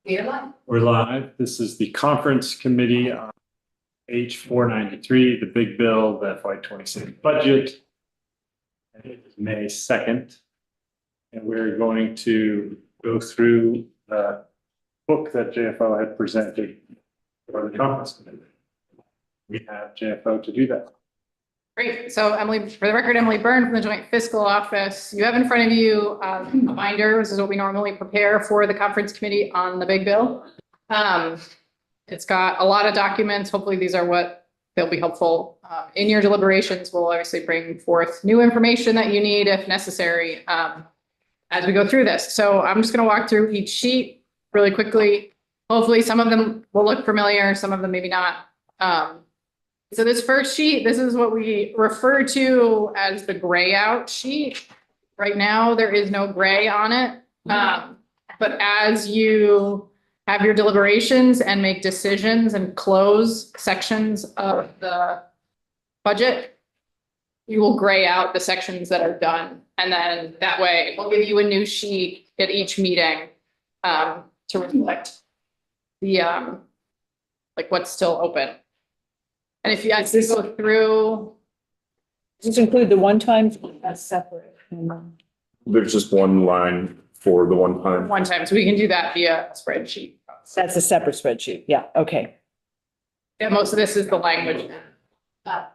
We're live. This is the conference committee on H.493, the big bill, the FY26 budget. And it is May 2nd. And we're going to go through the book that JFO had presented for the conference committee. We have JFO to do that. Great. So Emily, for the record, Emily Byrne from the Joint Fiscal Office. You have in front of you a binder. This is what we normally prepare for the conference committee on the big bill. It's got a lot of documents. Hopefully these are what they'll be helpful. In your deliberations, we'll obviously bring forth new information that you need if necessary as we go through this. So I'm just going to walk through each sheet really quickly. Hopefully some of them will look familiar, some of them maybe not. So this first sheet, this is what we refer to as the gray out sheet. Right now, there is no gray on it. But as you have your deliberations and make decisions and close sections of the budget, you will gray out the sections that are done. And then that way we'll give you a new sheet at each meeting to reflect the like what's still open. And if you guys go through. Does this include the one-time? That's separate. There's just one line for the one time. One time, so we can do that via a spreadsheet. That's a separate spreadsheet. Yeah, okay. Yeah, most of this is the language. Some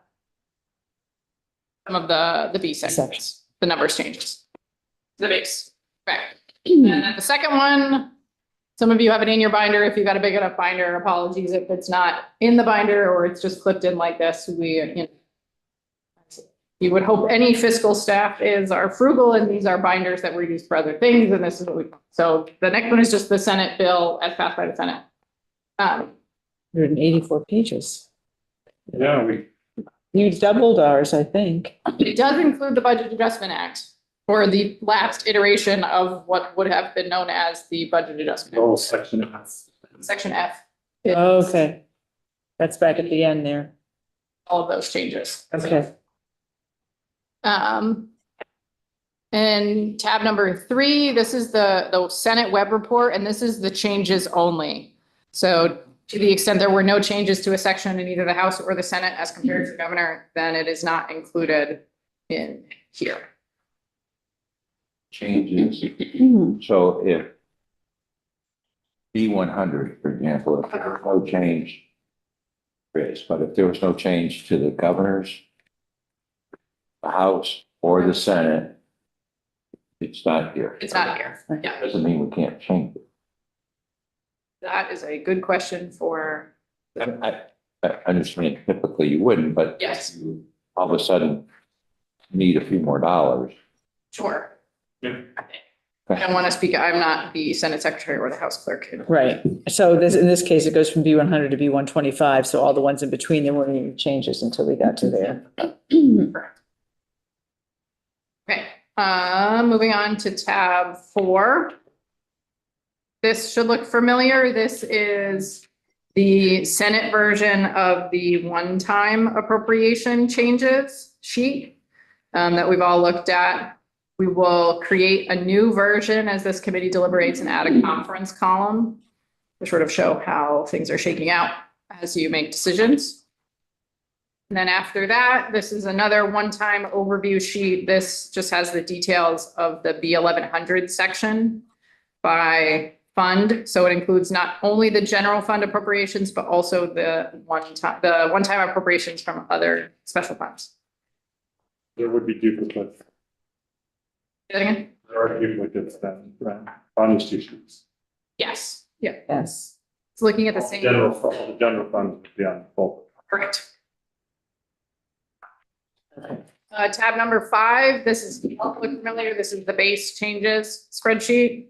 of the B sections, the numbers changes. The base, right. And then the second one, some of you have it in your binder. If you've got a big enough binder, apologies if it's not in the binder or it's just clipped in like this. You would hope any fiscal staff are frugal, and these are binders that were used for other things. And this is what so the next one is just the Senate bill as passed by the Senate. 184 pages. Yeah, You doubled ours, I think. It does include the Budget Adjustment Act, or the last iteration of what would have been known as the Budget Adjustment whole Act. section F. Section F. Okay. That's back at the end there. All of those changes. Okay. And tab number 3, this is the Senate web report, and this is the changes only. So to the extent there were no changes to a section in either the House or the Senate as compared to the governor, then it is not included in here. Changes. So if B100, for example, if there was no change, Chris, but if there was no change to the governor's, the House or the Senate, it's not here. It's not here. Yeah, Doesn't mean we can't change it. that is a good question for, I understand typically you wouldn't, but yes, you all of a sudden need a few more dollars. sure. Yeah. I don't want to speak, I'm not the Senate Secretary or the House Clerk. Right. So this, in this case, it goes from B100 to B125. So all the ones in between, there weren't any changes until we got to there. Okay, moving on to tab 4. This should look familiar. This is the Senate version of the one-time appropriation changes sheet that we've all looked at. We will create a new version as this committee deliberates and add a conference column to sort of show how things are shaking out as you make decisions. And then after that, this is another one-time overview sheet. This just has the details of the B1100 section by fund. So it includes not only the general fund appropriations, but also the one-time appropriations from other special funds. There would be duplicates. Say that again? There are duplicates then, right? On these two sheets. Yes. Yeah. Yes. It's looking at the same. The general fund would be on both. Correct. Tab number 5, this is look familiar. This is the base changes spreadsheet.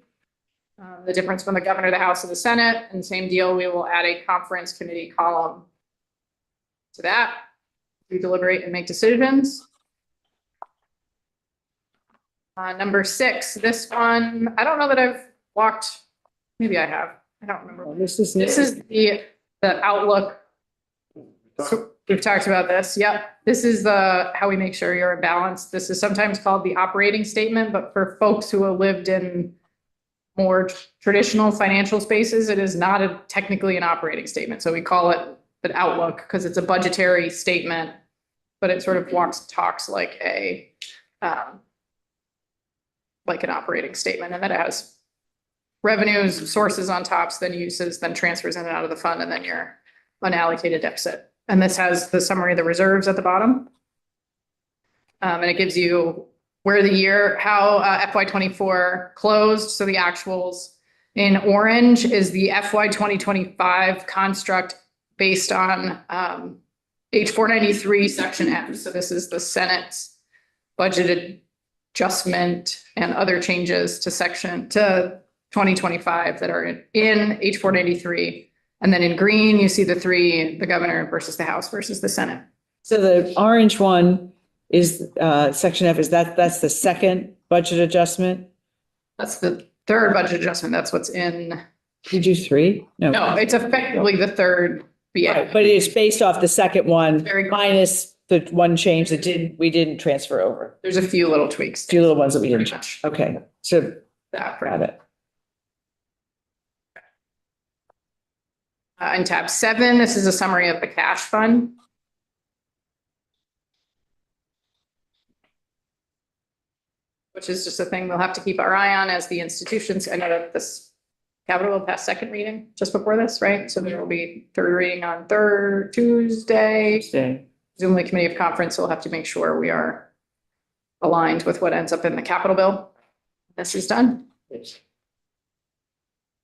The difference from the governor, the House, and the Senate, and same deal. We will add a conference committee column to that. We deliberate and make decisions. Number 6, this one, I don't know that I've walked. Maybe I have. I don't remember. This is the outlook. So we've talked about this. Yep. This is how we make sure you're in balance. This is sometimes called the operating statement, but for folks who have lived in more traditional financial spaces, it is not technically an operating statement. So we call it an outlook because it's a budgetary statement, but it sort of talks like like an operating statement, and that it has revenues, sources on tops, then uses, then transfers in and out of the fund, and then your unallocated deficit. And this has the summary of the reserves at the bottom. And it gives you where the year, how FY24 closed. So the actuals in orange is the FY 2025 construct based on H.493 Section F. So this is the Senate's budgeted adjustment and other changes to 2025 that are in H.493. And then in green, you see the three, the governor versus the House versus the Senate. So the orange one is section F, that's the second budget adjustment? That's the third budget adjustment. That's what's in. Did you do three? No, it's effectively the third BA. Right, but it's based off the second one Very- minus the one change that we didn't transfer over. There's a few little tweaks. A few little ones that we didn't. Pretty much. Okay, so That got it. In tab 7, this is a summary of the cash fund. Which is just a thing we'll have to keep our eye on as the institutions. I know that this capital will pass second reading just before this, right? So there will be third reading on Tuesday. Stay. Presumably committee of conference will have to make sure we are aligned with what ends up in the capital bill. This is done.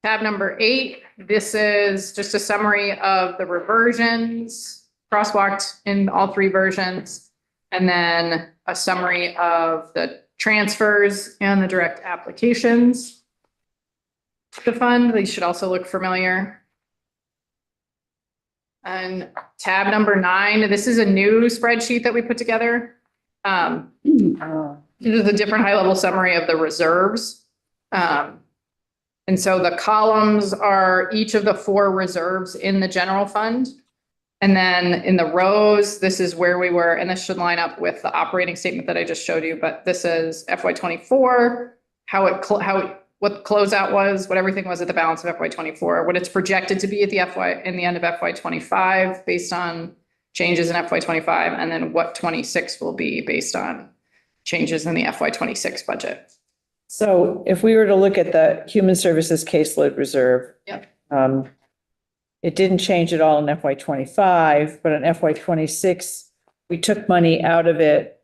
Tab number 8, this is just a summary of the reversions, crosswalked in all three versions, and then a summary of the transfers and the direct applications to the fund. These should also look familiar. And tab number 9, this is a new spreadsheet that we put together. This is a different high-level summary of the reserves. And so the columns are each of the 4 reserves in the general fund. And then in the rows, this is where we were, and this should line up with the operating statement that I just showed you, but this is FY24, what the closeout was, what everything was at the balance of FY24, what it's projected to be at the in the end of FY25 based on changes in FY25, and then what 26 will be based on changes in the FY26 budget. So if we were to look at the Human Services Caseload Reserve. Yep. It didn't change at all in FY 25, but in FY 26, we took money out of it,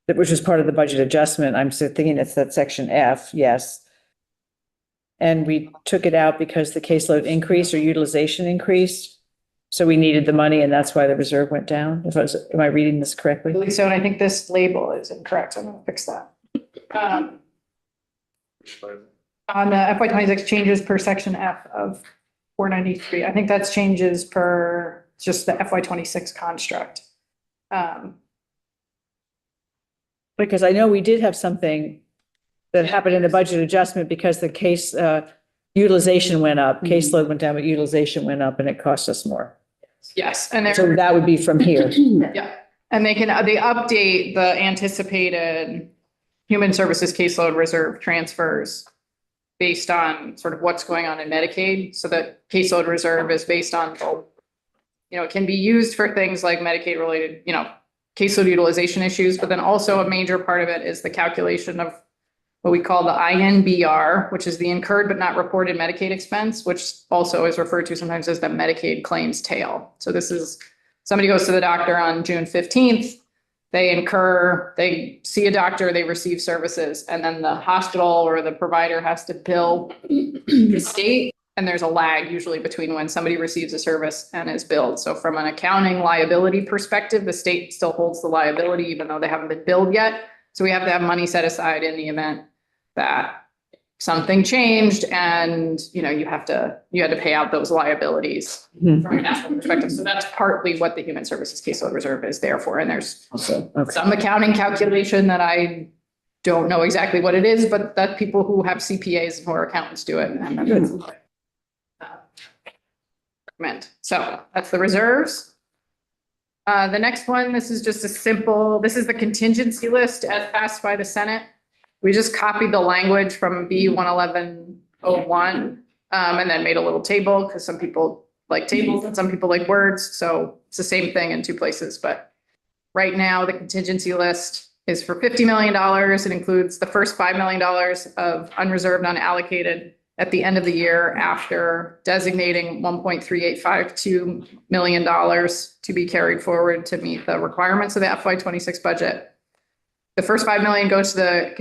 which was part of the budget adjustment. I'm still thinking it's that section F, yes. And we took it out because the caseload increased or utilization increased. So we needed the money and that's why the reserve went down. Am I reading this correctly? So, and I think this label is incorrect. I'm gonna fix that. On the FY26 changes per section F of 493. I think that's changes per just the FY26 construct. Because I know we did have something that happened in the budget adjustment because the case utilization went up, caseload went down, but utilization went up and it cost us more. Yes, and So that would be from here. yeah, and they update the anticipated human services caseload reserve transfers based on sort of what's going on in Medicaid. So the caseload reserve is based on, it can be used for things like Medicaid related, caseload utilization issues, but then also a major part of it is the calculation of what we call the INBR, which is the incurred but not reported Medicaid expense, which also is referred to sometimes as the Medicaid claims tail. So this is, somebody goes to the doctor on June 15th, they see a doctor, they receive services, and then the hospital or the provider has to bill the state. And there's a lag usually between when somebody receives a service and is billed. So from an accounting liability perspective, the state still holds the liability even though they haven't been billed yet. So we have to have money set aside in the event that something changed and, you had to pay out those liabilities from a national perspective. So that's partly what the Human Services Caseload Reserve is there for. And there's some accounting calculation that I don't know exactly what it is, but that people who have CPAs and who are accountants do it. And that's recommend. So that's the reserves. The next one, this is just this is the contingency list as passed by the Senate. We just copied the language from B 111 1, and then made a little table because some people like tables and some people like words. So it's the same thing in 2 places, but right now the contingency list is for $50 million. It includes the first $5 million of unreserved, unallocated at the end of the year after designating $1.3852 million to be carried forward to meet the requirements of the FY26 budget. The first $5 million goes to the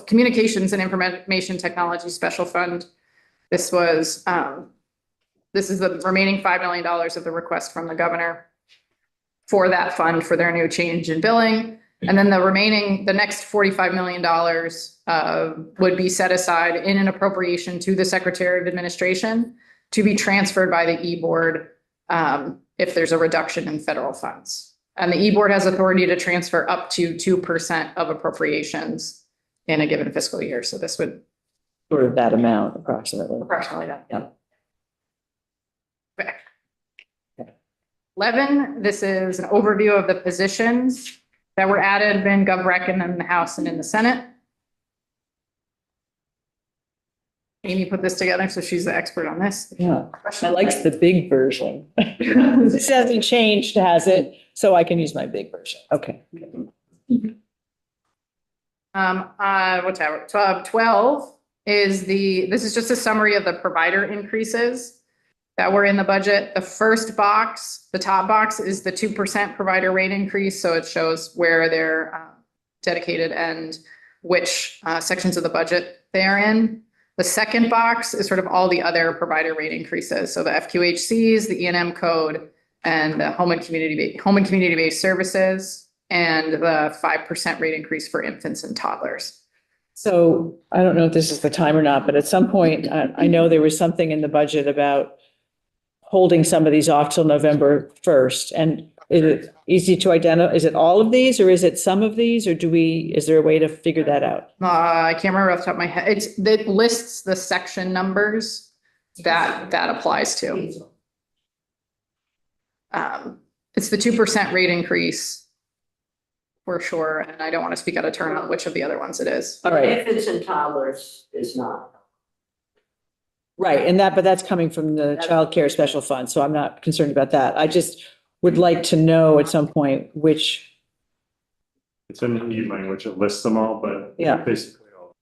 communications and information technology special fund. This is the remaining $5 million of the request from the governor for that fund for their new change in billing. And then the next $45 million would be set aside in an appropriation to the Secretary of Administration to be transferred by the E-Board if there's a reduction in federal funds. And the E-Board has authority to transfer up to 2% of appropriations in a given fiscal year. So this would Sort of that amount approximately. approximately that. Yeah. Okay. 11, this is an overview of the positions that were added in GovRec and in the House and in the Senate. Amy put this together, so she's the expert on this. Yeah, I liked the big version. This hasn't changed, has it? So I can use my big version. Okay. Whatever. 12 is this is just a summary of the provider increases that were in the budget. The first box, the top box, is the 2% provider rate increase. So it shows where they're dedicated and which sections of the budget they are in. The second box is sort of all the other provider rate increases. So the FQHCs, the E&M code, and the home and community-based services, and the 5% rate increase for infants and toddlers. So I don't know if this is the time or not, but at some point, I know there was something in the budget about holding some of these off till November 1st. And is it easy to identify? Is it all of these or is it some of these, or is there a way to figure that out? I can't remember off the top of my head. It lists the section numbers that applies to. It's the 2% rate increase for sure. And I don't want to speak out of turn on which of the other ones it is. All right. Infants and toddlers is not. Right. But that's coming from the child care special fund. So I'm not concerned about that. I just would like to know at some point which. It's in the new language, it lists them all, but Yeah. basically all.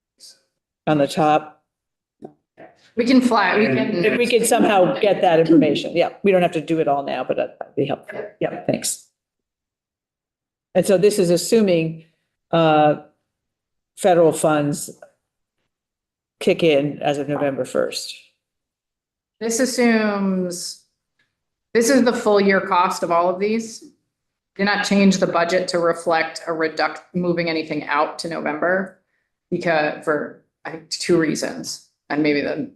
On the top. We can fly. If we could somehow get that information. Yeah, we don't have to do it all now, but that'd be helpful. Yeah, thanks. And so this is assuming federal funds kick in as of November 1st. This assumes, this is the full year cost of all of these. Do not change the budget to reflect moving anything out to November because for, I think, 2 reasons. And maybe the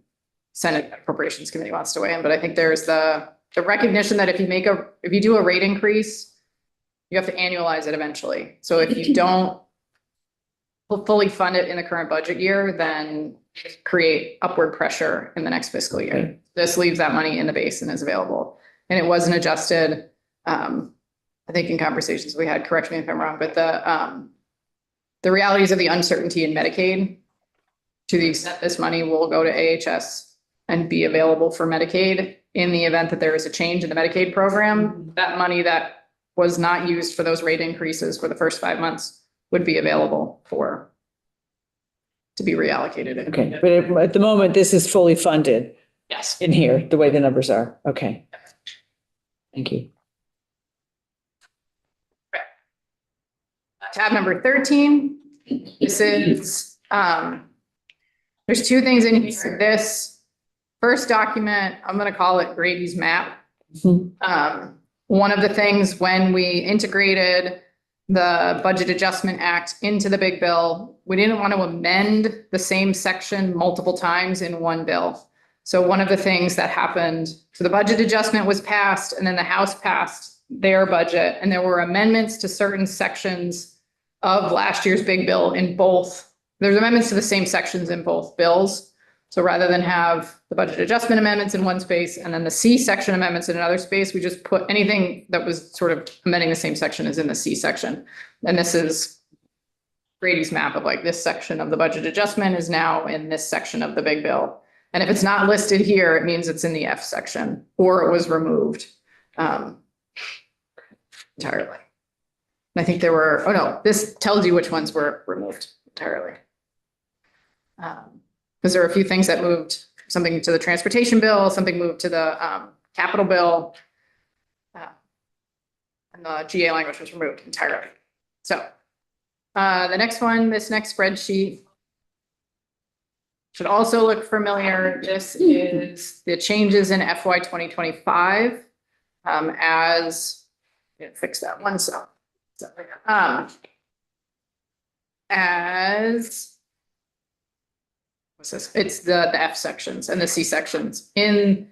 Senate Appropriations Committee wants to weigh in, but I think there's the recognition that if you do a rate increase, you have to annualize it eventually. So if you don't fully fund it in the current budget year, then create upward pressure in the next fiscal year. Okay. This leaves that money in the base and is available. And it wasn't adjusted, I think in conversations we had, correct me if I'm wrong, but the realities of the uncertainty in Medicaid, to the extent this money will go to AHS and be available for Medicaid in the event that there is a change in the Medicaid program, that money that was not used for those rate increases for the first 5 months would be available to be reallocated. Okay, but at the moment, this is fully funded Yes. in here, the way the numbers are. Okay. Thank you. Tab number 13. This is, there's 2 things in here. This first document, I'm going to call it Grady's map. One of the things when we integrated the Budget Adjustment Act into the big bill, we didn't want to amend the same section multiple times in one bill. So one of the things that happened, so the budget adjustment was passed and then the House passed their budget and there were amendments to certain sections of last year's big bill in both. There's amendments to the same sections in both bills. So rather than have the budget adjustment amendments in one space and then the C section amendments in another space, we just put anything that was sort of amending the same section is in the C section. And this is Brady's map of like this section of the budget adjustment is now in this section of the big bill. And if it's not listed here, it means it's in the F section or it was removed entirely. And I think there were, oh no, this tells you which ones were removed entirely. Because there were a few things that moved, something to the transportation bill, something moved to the capital bill. And the GA language was removed entirely. So the next one, this next spreadsheet should also look familiar. This is the changes in FY 2025 as, fix that one cell. As, what's this? It's the F sections and the C sections in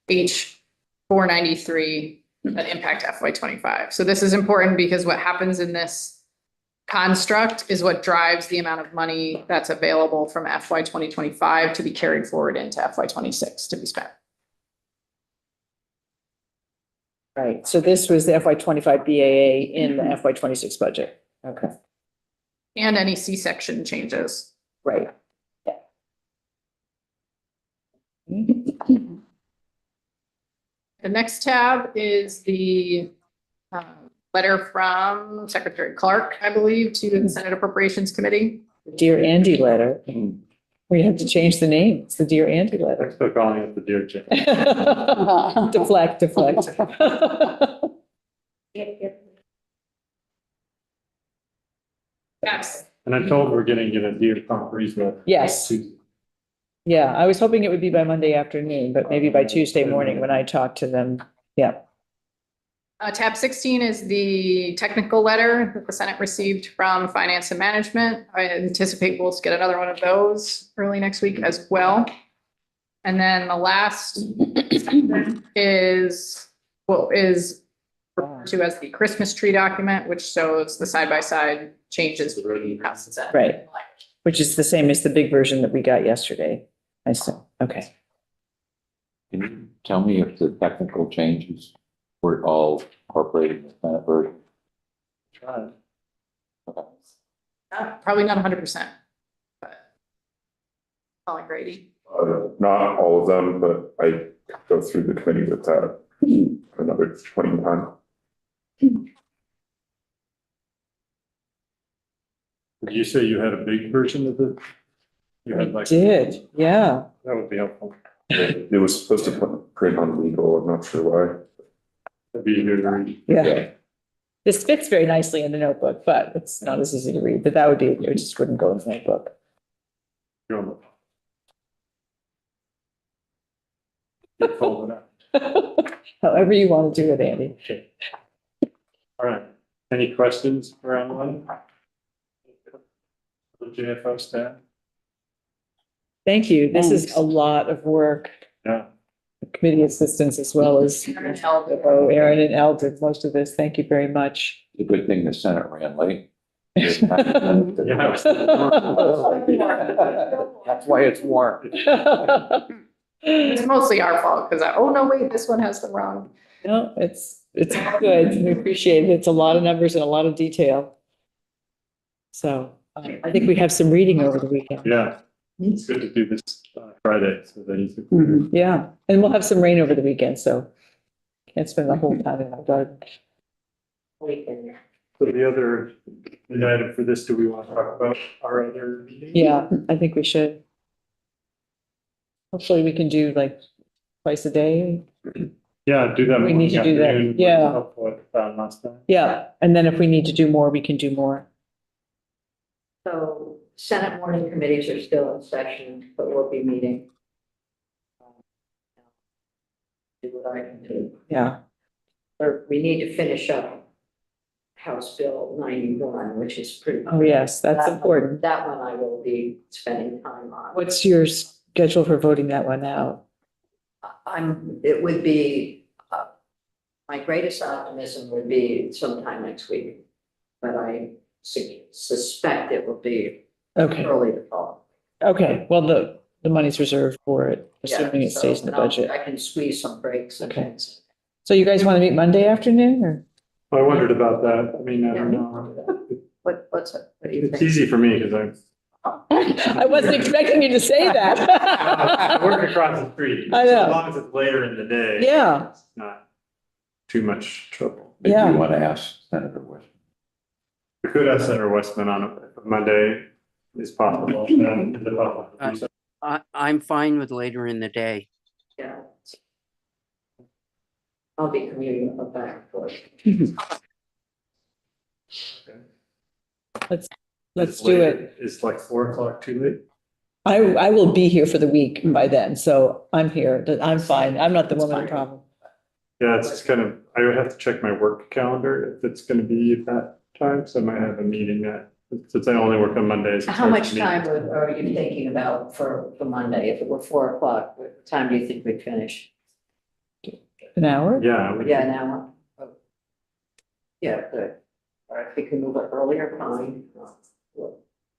H.493 that impact FY 25. So this is important because what happens in this construct is what drives the amount of money that's available from FY 2025 to be carried forward into FY 26 to be spent. Right, so this was the FY 25 BAA in the FY 26 budget. Okay, And any C-section changes. right. The next tab is the letter from Secretary Clark, I believe, to the Senate Appropriations Committee. Dear Andy letter. We have to change the name. It's the Dear Andy I'm letter. still calling it the Dear Jim. Deflect. Yes. And I'm told we're getting a Dear Conferees letter. Yes. Yeah, I was hoping it would be by Monday afternoon, but maybe by Tuesday morning when I talk to them. Yeah. Tab 16 is the technical letter that the Senate received from Finance and Management. I anticipate we'll get another one of those early next week as well. And then the last is what is referred to as the Christmas tree document, which shows the side-by-side changes between House and Senate. Right. Which is the same as the big version that we got yesterday. I see. Okay. Can you tell me if the technical changes were all incorporated in the Senate version? Try. Okay. Probably not 100%, but calling Grady. Not all of them, but I go through the committee with that another 20 times. Did you say you had a big version of it? You had like. Did, yeah. That would be helpful. It was supposed to print on legal, I'm not sure why. That'd be easier to read. Yeah. This fits very nicely in the notebook, but it's not as easy to read, but that would be, it just wouldn't go in the notebook. You're on the. Get folded up. However you want to do it, Andy. Okay. All right. Any questions around one? The JFO staff? Thank you. This is a lot of work. Yeah. Committee assistants as well as Aaron and Elle did most of this. Thank you very much. It's a good thing the Senate ran late. Yeah. That's why it's warm. It's mostly our fault because oh no, wait, this one has the wrong. No, it's good. We appreciate it. It's a lot of numbers and a lot of detail. So I think we have some reading over the weekend. Yeah. It's good to do this Friday so that you can. Yeah, and we'll have some rain over the weekend, so can't spend the whole time in our garden. So the other item for this, do we want to talk about our other meeting? Yeah, I think we should. Hopefully we can do like twice a day. Yeah, do that. We need to do that, afternoon. yeah. Help what, last time. Yeah, and then if we need to do more, we can do more. So Senate morning committees are still in session, but we'll be meeting. Do what I can do. Yeah, Or we need to finish up House Bill 91, which is pretty. oh yes, that's That- important. That one I will be spending time on. What's your schedule for voting that one out? It would be, my greatest optimism would be sometime next week. But I suspect it will be Okay, early the fall. okay, well, the money's reserved for it, assuming Yeah, it stays in the so, budget. I can squeeze some breaks and Okay. things. So you guys want to meet Monday afternoon or? I wondered about that. I mean, I don't know. What's it? What do you It's think? easy for me because I wasn't expecting you to say I that. work across the street. I So know. as long as it's later in the day. Yeah. It's not too much trouble. Maybe Yeah. you want to ask Senator West. We could have Senator Westman on a Monday is possible. Then is it possible? I'm fine with later in the day. Yeah. I'll be commuting back and forth. Let's do it. It's like 4 o'clock too late. I will be here for the week by then, so I'm here. I'm fine. I'm not the That's woman fine. in problem. Yeah, it's just kind of, I would have to check my work calendar if it's gonna be at that time, so I might have a meeting that, since I only work on Mondays. it's How hard much to meet. time are you thinking about for Monday? If it were 4 o'clock, what time do you think we'd finish? An hour? Yeah. Yeah, an hour. Oh. Yeah, good. All right, if we can move it earlier, fine.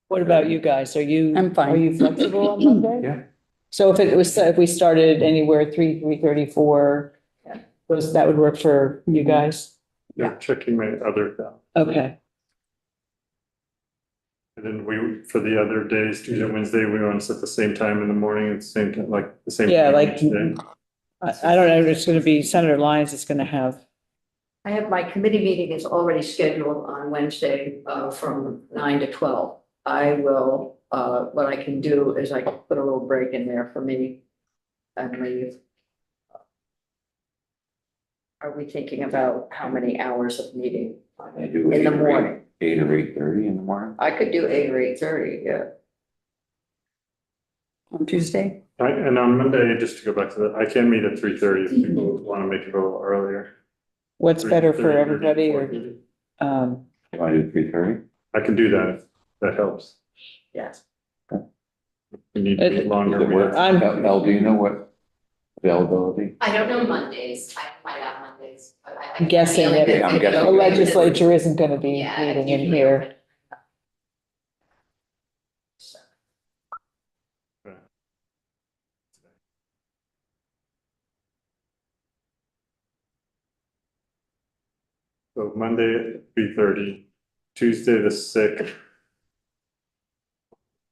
What about you guys? I'm fine. Are you flexible on Monday? Yeah. So if we started anywhere 3:34, Yeah. that would work for you guys? Yeah, checking my other, Okay. and then for the other days, Tuesday, Wednesday, we want to set the same time in the morning, at the same time, like the same. Yeah, time like, each day. I don't know, if it's gonna be Senator Lyons is gonna have, I have my committee meeting is already scheduled on Wednesday, from 9 to 12. I will, what I can do is I can put a little break in there for me and leave. Are we thinking about how many hours of meeting? I do In the 8 or 8 morning. 8 or 8:30 in the morning. I could do 8 or 8:30, yeah. On Tuesday? And on Monday, just to go back to that, I can meet at 3:30 if people want to make it a little earlier. what's better for 3:30, everybody or, 4:30. You want to do 3:30? I can do that if that helps. Yes. We need to be longer. Does it work? I'm- El, do you know what availability? I don't know Mondays, I can find out Mondays, but I. I'm guessing the only that good I'm thing guessing. the is- legislature isn't gonna be Yeah, meeting it's in usually here. open. So Monday, 3:30, Tuesday, the 6th.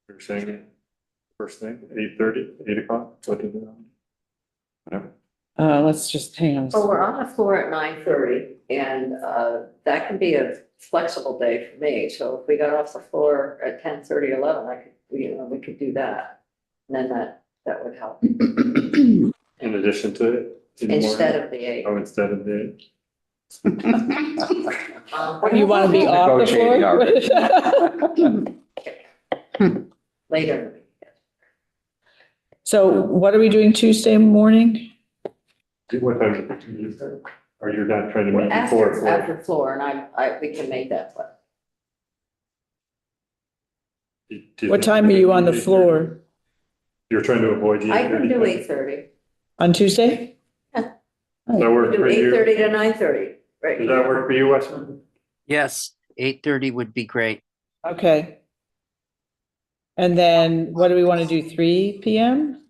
You're saying first thing, 8:30, 8 o'clock, what is it on? Whatever. Let's just hang on. a Well, second. we're on the floor at 9:30 and that can be a flexible day for me. So if we got off the floor at 10:30, 11, I could, we could do that. And then that would help In addition to it? in the instead morning? of the 8. Oh, instead of the, You wanna be off the floor? Later in the week. So what are we doing Tuesday morning? what time is it? Or you're not trying to meet After, before? after floor and we can make that play. Do you What think time are you on the you're- floor? You're trying to avoid the. I can 8:30 do time? 8:30. On Tuesday? Does that work Do for you? 8:30 to 9:30, right? Does that work for you, Weston? Yes, 8:30 would be great. Okay. And then what do we want to do, 3 p.m.?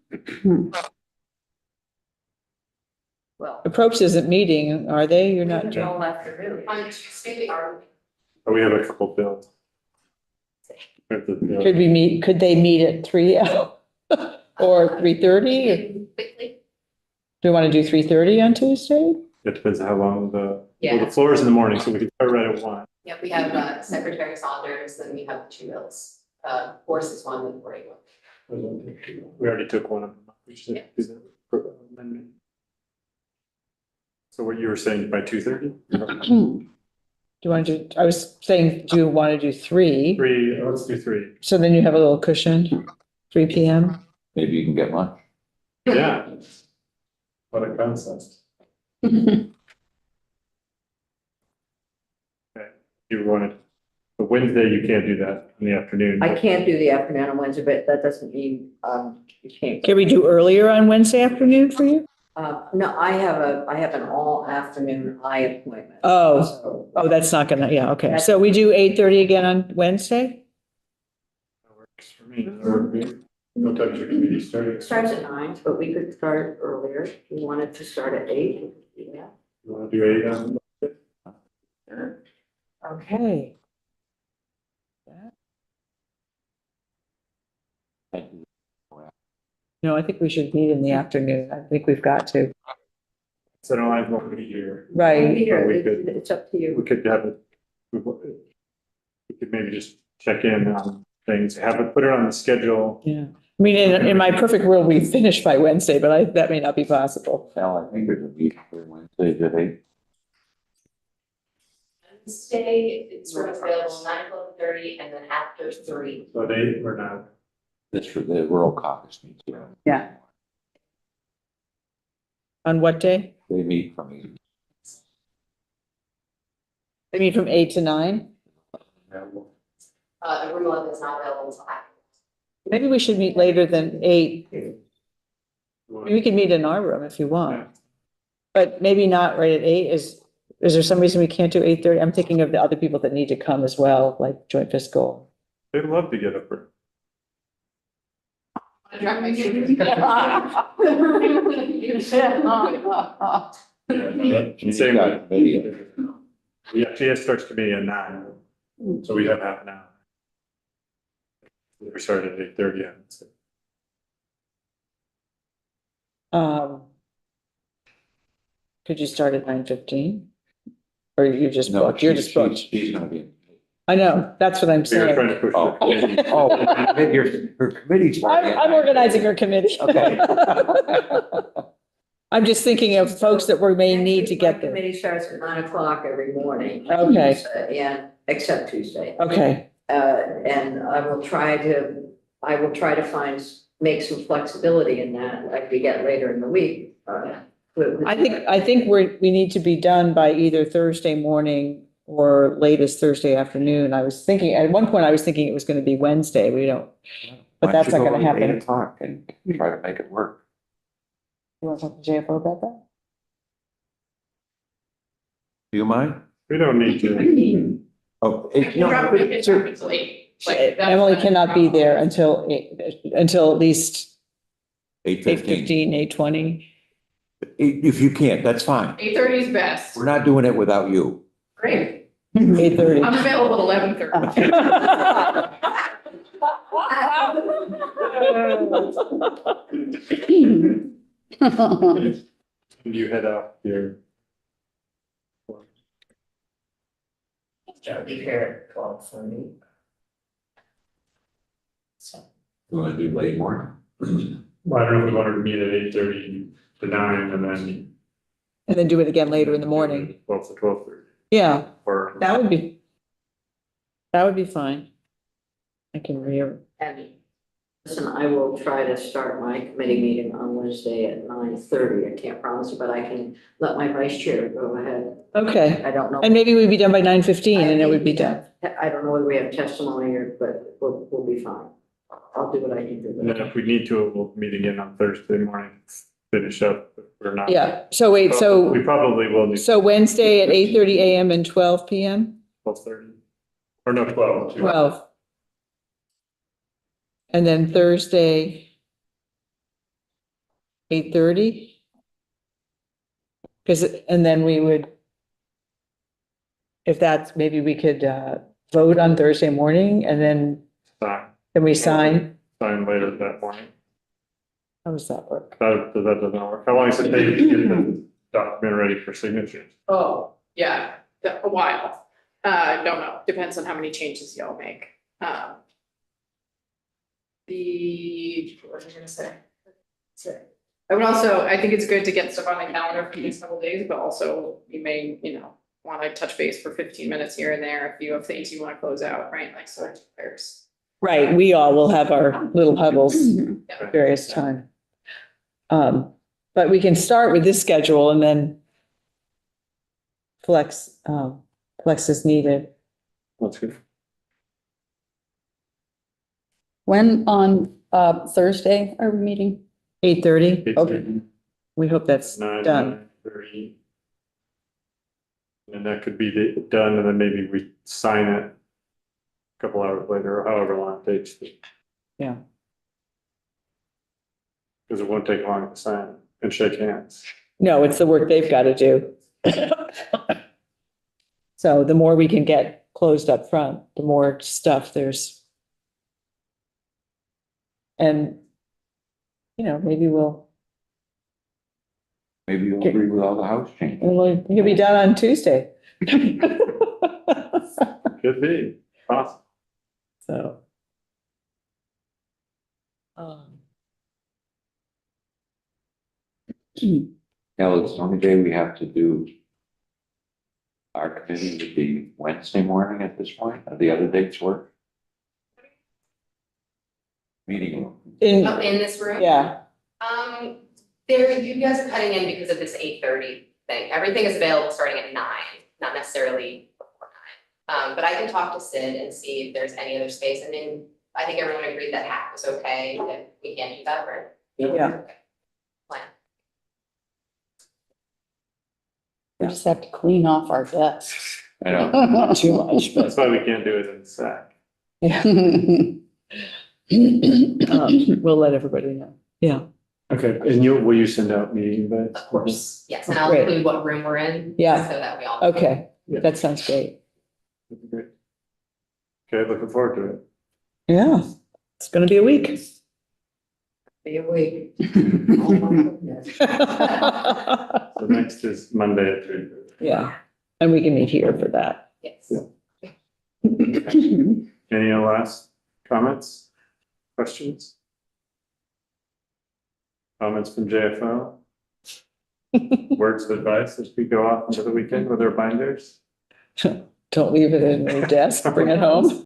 Well. The Probst isn't meeting, are they? You're not, All afternoon. On Tuesday, are Oh, we have a couple bills. We have the bill. could they meet at 3 or 3:30? Or do quickly, we want to do 3:30 on Tuesday? It depends how long well, Yeah. the floor is in the morning, so we can start right at 1. yeah, we have Secretary Saunders, then we have 2 bills, Force is one, and Brady one. We already took one of them. We should do the amendment. So what you were saying by 2:30? Do you want to do, I was saying, do you want to do 3? 3, let's do 3. So then you have a little cushion, 3 p.m.? Maybe you can get lunch. Yeah. What a concept. Okay, you wanted, but Wednesday you can't do that in the afternoon. I can't do the afternoon on Wednesday, but that doesn't mean, you can't. Can we do earlier on Wednesday afternoon for you? No, I have an all afternoon eye appointment. Oh. So, Oh, that's not gonna, yeah, okay. So we do 8:30 again on Wednesday? That works for me. Does that work for you? What time's your committee starting? it starts at 9, but we could start earlier. If you wanted to start at 8, we could do that. You want to do 8 on? Okay. No, I think we should meet in the afternoon. I think we've got to. So no, I won't be here. Right. Here, we could- it's up to We you. could have it. We could maybe just check in on things, have it, put it on the schedule. Yeah. I mean, in my perfect world, we finish by Wednesday, but that may not be possible. Well, I think it would be Wednesday, the 8th. Wednesday, it's sort of available 9:30 and then after 3. So they were not. This for the rural caucus meets. Yeah. On what day? They meet from 8. I mean, from 8 to 9? The room 11 is not available until after. Maybe we should meet later than 8. We can meet in our room if you want. But maybe not right at 8. Is there some reason we can't do 8:30? I'm thinking of the other people that need to come as well, like joint fiscal. They'd love to get up. I drop my shoes. Same got video. Yeah, she starts to be at 9, so we have half an hour. We started at 8:30. Could you start at 9:15? Or you just No, booked, you're just booked. she's gonna be. I know, that's what I'm We were trying saying. to push. Oh, the- oh, her committee's. I'm organizing her committee. Okay. I'm just thinking of folks that we may need to get My there. committee starts at 9 o'clock every morning. Okay. And, except Tuesday. Okay, And I will try to make some flexibility in that, like we get later in the week. I think we need to be done by either Thursday morning or latest Thursday afternoon. I was thinking, at one point I was thinking it was gonna be Wednesday. We don't, but that's not gonna happen. 8 o'clock and try to make it work. You want to talk to JFO about that? Do you mind? We don't need to. Oh, I can probably get up until 8. Like, that's Emily fine. cannot be there until 8, until at least 8:15. 8:15, 8:20. If you can't, that's fine. 8:30 is best. We're not doing it without you. Great. 8:30. I'm available at 11:30. You head out here. Be here at 12:30. You wanna do late morning? Well, I don't know if we wanted to meet at 8:30 to 9 and then. And then do it again later in the morning. 12 to 12:30. Yeah, Or. that would be fine. I can And listen, I will try to start my committee meeting on Wednesday at 9:30. I can't promise you, but I can let my vice chair go ahead. okay. I don't know. And maybe we'd be done by 9:15 and it would be done. I don't know whether we have testimony or, but we'll be fine. I'll do what I need to And then do. if we need to, we'll meet again on Thursday morning, finish up, if we're not. Yeah, so wait, We so, probably will need so Wednesday at 8:30 AM and 12 PM? 12:30. Or no, 12. 12. And then Thursday, 8:30? Because, and then we would, if that's, maybe we could vote on Thursday morning and then we sign. Sign later that morning. How does that work? That doesn't work. How long does it take to get the document ready for signatures? Oh, yeah, a while. Don't know, depends on how many changes y'all make. What was I gonna say? I would also, I think it's good to get stuff on the calendar for the next couple of days, but also you may, want to touch base for 15 minutes here and there if you have things you want to close out, right? Like, so there's. Right, we all will have our little huddles at various time. But we can start with this schedule and then flex as needed. That's good. When on Thursday are we meeting? 8:30? Okay. We hope that's done. 9:30. And that could be done, and then maybe we sign it a couple hours later, or however long it takes. Yeah. Because it won't take long to sign and shake hands. No, it's the work they've got to do. So the more we can get closed up front, the more stuff there's. And, you know, maybe we'll, Maybe you'll agree with all the house changes. you'll be done on Tuesday. Could be, possible. So. Now, it's the only day we have to do our committee would be Wednesday morning at this point, or the other dates work? Meeting. In, Oh, in this room? yeah, There, you guys are cutting in because of this 8:30 thing. Everything is available starting at 9, not necessarily before 9. But I can talk to Sid and see if there's any other space. And then I think everyone agreed that half was okay, that we can't do that, right? yeah. Okay. Plan. We just have to clean off our desks. I know. Not too much, That's but why we can't do it in SAC. Yeah. we'll let everybody know. Yeah. Okay, and will you send out meeting invites? Of course, yes, and I'll Great. include what room we're in. Yeah. So that we all. Okay, Yeah. that sounds great. That'd be great. Okay, looking forward to it. Yeah, it's gonna be a week. Be awake. So next is Monday at 3. Yeah, and we can meet here for that. Yes. Any last comments, questions? Comments from JFO? Words of advice as we go off into the weekend with our binders? Don't leave it in your desk, bring it home.